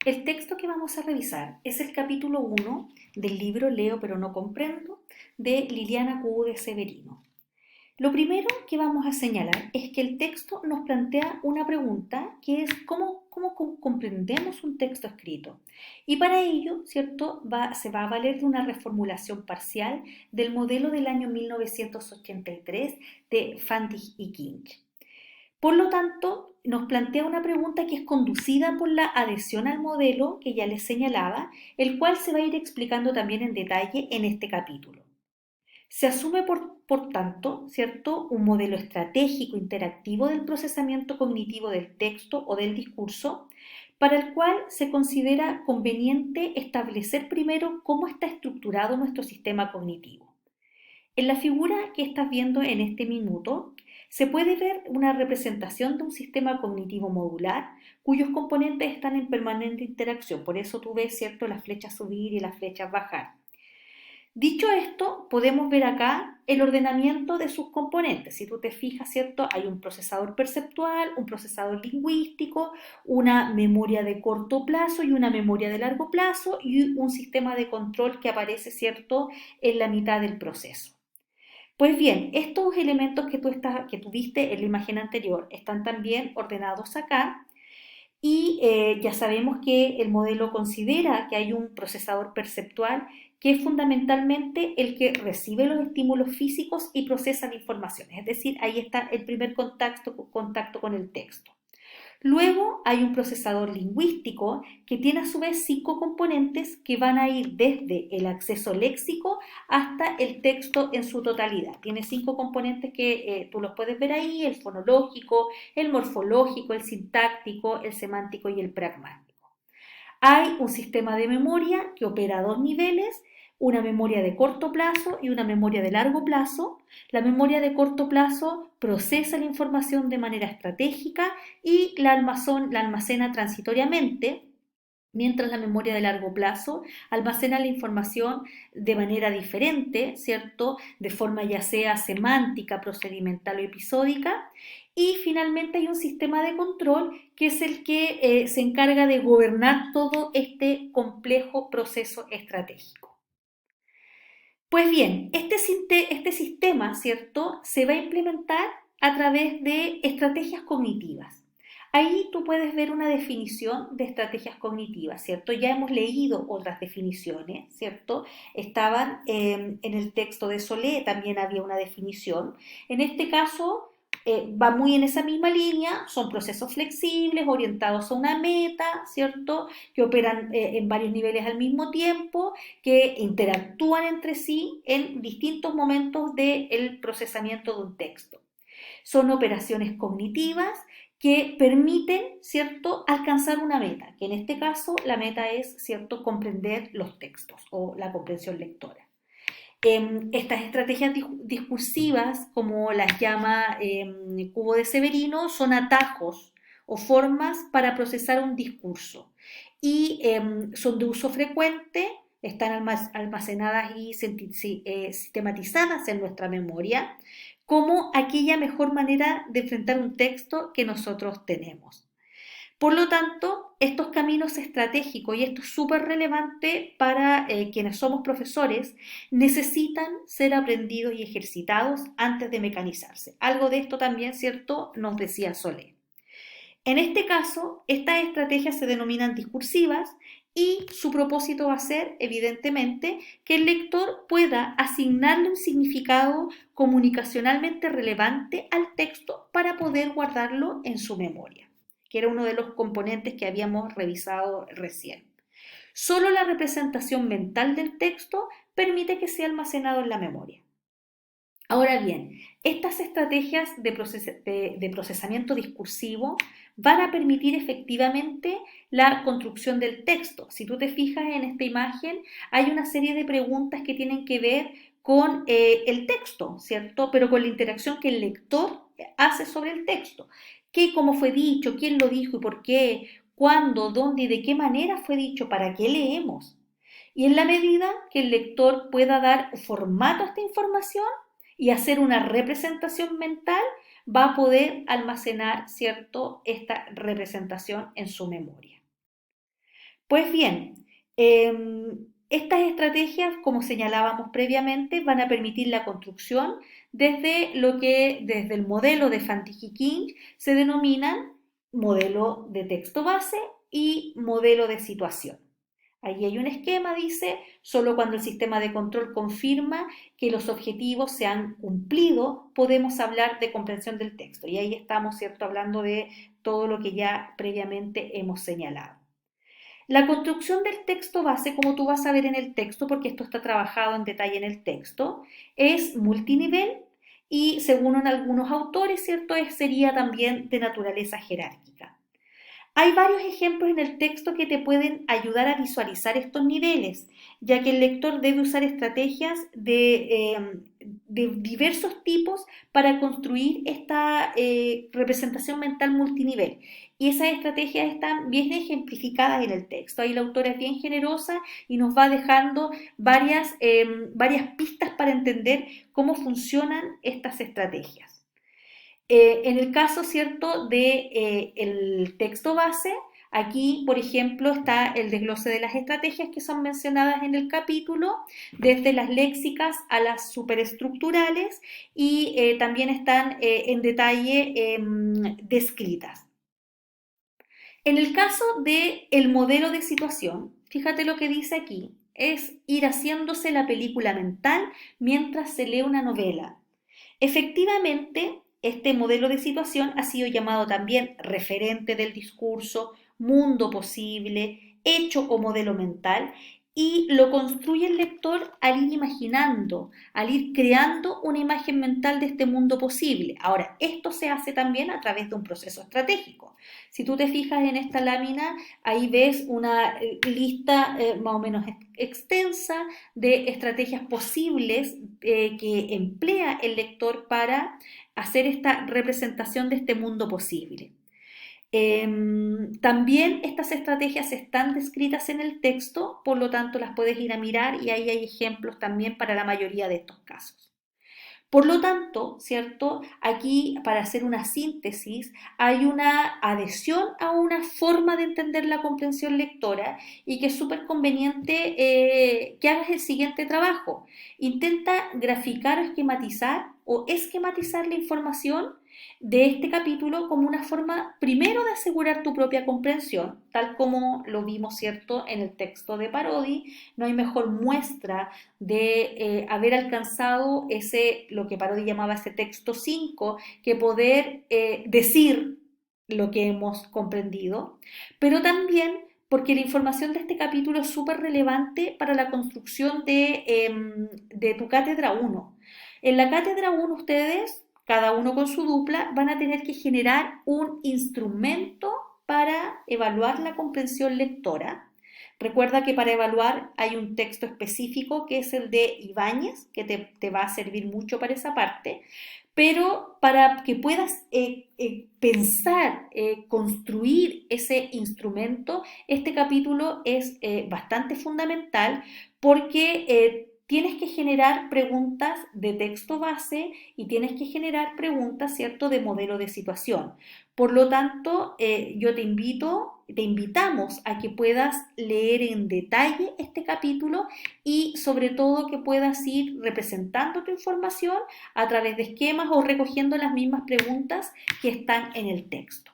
El texto que vamos a revisar es el capítulo 1 del libro Leo pero no comprendo de Liliana Cubo de Severino. Lo primero que vamos a señalar es que el texto nos plantea una pregunta que es ¿cómo comprendemos un texto escrito? Y para ello, ¿cierto? Se va a valer de una reformulación parcial del modelo del año 1983 de Fantig y King. Por lo tanto, nos plantea una pregunta que es conducida por la adhesión al modelo que ya les señalaba, el cual se va a ir explicando también en detalle en este capítulo. Se asume, por tanto, ¿cierto?, un modelo estratégico interactivo del procesamiento cognitivo del texto o del discurso, para el cual se considera conveniente establecer primero cómo está estructurado nuestro sistema cognitivo. En la figura que estás viendo en este minuto, se puede ver una representación de un sistema cognitivo modular cuyos componentes están en permanente interacción. Por eso tú ves, ¿cierto?, las flechas subir y las flechas bajar. Dicho esto, podemos ver acá el ordenamiento de sus componentes. Si tú te fijas, ¿cierto? Hay un procesador perceptual, un procesador lingüístico, una memoria de corto plazo y una memoria de largo plazo y un sistema de control que aparece, ¿cierto?, en la mitad del proceso. Pues bien, estos elementos que tú viste en la imagen anterior están también ordenados acá y ya sabemos que el modelo considera que hay un procesador perceptual que es fundamentalmente el que recibe los estímulos físicos y procesa la información. Es decir, ahí está el primer contacto con el texto. Luego hay un procesador lingüístico que tiene a su vez 5 componentes que van a ir desde el acceso léxico hasta el texto en su totalidad. Tiene 5 componentes que tú los puedes ver ahí: el fonológico, el morfológico, el sintáctico, el semántico y el pragmático. Hay un sistema de memoria que opera a dos niveles: una memoria de corto plazo y una memoria de largo plazo. La memoria de corto plazo procesa la información de manera estratégica y la almacena transitoriamente, mientras la memoria de largo plazo almacena la información de manera diferente, ¿cierto? De forma ya sea semántica, procedimental o episódica. Y finalmente hay un sistema de control que es el que se encarga de gobernar todo este complejo proceso estratégico. Pues bien, este sistema, ¿cierto?, se va a implementar a través de estrategias cognitivas. Ahí tú puedes ver una definición de estrategias cognitivas, ¿cierto? Ya hemos leído otras definiciones, ¿cierto? Estaban en el texto de Solé, también había una definición. En este caso, va muy en esa misma línea: son procesos flexibles, orientados a una meta, ¿cierto?, que operan en varios niveles al mismo tiempo, que interactúan entre sí en distintos momentos del procesamiento de un texto. Son operaciones cognitivas que permiten, ¿cierto?, alcanzar una meta, que en este caso la meta es, ¿cierto?, comprender los textos o la comprensión lectora. Estas estrategias discursivas, como las llama Cubo de Severino, son atajos o formas para procesar un discurso y son de uso frecuente, están almacenadas y sistematizadas en nuestra memoria como aquella mejor manera de enfrentar un texto que nosotros tenemos. Por lo tanto, estos caminos estratégicos, y esto es súper relevante para quienes somos profesores, necesitan ser aprendidos y ejercitados antes de mecanizarse. Algo de esto también, ¿cierto?, nos decía Solé. En este caso, estas estrategias se denominan discursivas y su propósito va a ser, evidentemente, que el lector pueda asignarle un significado comunicacionalmente relevante al texto para poder guardarlo en su memoria, que era uno de los componentes que habíamos revisado recién. Solo la representación mental del texto permite que sea almacenado en la memoria. Ahora bien, estas estrategias de procesamiento discursivo van a permitir efectivamente la construcción del texto. Si tú te fijas en esta imagen, hay una serie de preguntas que tienen que ver con el texto, ¿cierto? Pero con la interacción que el lector hace sobre el texto. ¿Qué, cómo fue dicho? ¿Quién lo dijo y por qué? ¿Cuándo? ¿Dónde y de qué manera fue dicho? ¿Para qué leemos? Y en la medida que el lector pueda dar formato a esta información y hacer una representación mental, va a poder almacenar, ¿cierto?, esta representación en su memoria. Pues bien, estas estrategias, como señalábamos previamente, van a permitir la construcción desde lo que desde el modelo de Fantini-King se denominan modelo de texto base y modelo de situación. Allí hay un esquema, dice, solo cuando el sistema de control confirma que los objetivos se han cumplido, podemos hablar de comprensión del texto. Y ahí estamos, ¿cierto?, hablando de todo lo que ya previamente hemos señalado. La construcción del texto base, como tú vas a ver en el texto, porque esto está trabajado en detalle en el texto, es multinivel y según algunos autores, ¿cierto?, sería también de naturaleza jerárquica. Hay varios ejemplos en el texto que te pueden ayudar a visualizar estos niveles, ya que el lector debe usar estrategias de diversos tipos para construir esta representación mental multinivel. Y esas estrategias están bien ejemplificadas en el texto. Ahí la autora es bien generosa y nos va dejando varias pistas para entender cómo funcionan estas estrategias. En el caso, ¿cierto?, de el texto base, aquí, por ejemplo, está el desglose de las estrategias que son mencionadas en el capítulo, desde las léxicas a las superestructurales y también están en detalle descritas. En el caso del modelo de situación, fíjate lo que dice aquí, es ir haciéndose la película mental mientras se lee una novela. Efectivamente, este modelo de situación ha sido llamado también referente del discurso, mundo posible, hecho o modelo mental, y lo construye el lector al ir imaginando, al ir creando una imagen mental de este mundo posible. Ahora, esto se hace también a través de un proceso estratégico. Si tú te fijas en esta lámina, ahí ves una lista más o menos extensa de estrategias posibles que emplea el lector para hacer esta representación de este mundo posible. También estas estrategias están descritas en el texto, por lo tanto las puedes ir a mirar y ahí hay ejemplos también para la mayoría de estos casos. Por lo tanto, ¿cierto? Aquí, para hacer una síntesis, hay una adhesión a una forma de entender la comprensión lectora y que es súper conveniente que hagas el siguiente trabajo. Intenta graficar o esquematizar la información de este capítulo como una forma, primero, de asegurar tu propia comprensión, tal como lo vimos, ¿cierto?, en el texto de Parodi. No hay mejor muestra de haber alcanzado lo que Parodi llamaba ese texto 5, que poder decir lo que hemos comprendido, pero también porque la información de este capítulo es súper relevante para la construcción de tu cátedra 1. En la cátedra 1 ustedes, cada uno con su dupla, van a tener que generar un instrumento para evaluar la comprensión lectora. Recuerda que para evaluar hay un texto específico que es el de Ibáñez, que te va a servir mucho para esa parte, pero para que puedas pensar, construir ese instrumento, este capítulo es bastante fundamental porque tienes que generar preguntas de texto base y tienes que generar preguntas, ¿cierto?, de modelo de situación. Por lo tanto, yo te invitamos a que puedas leer en detalle este capítulo y sobre todo que puedas ir representando tu información a través de esquemas o recogiendo las mismas preguntas que están en el texto.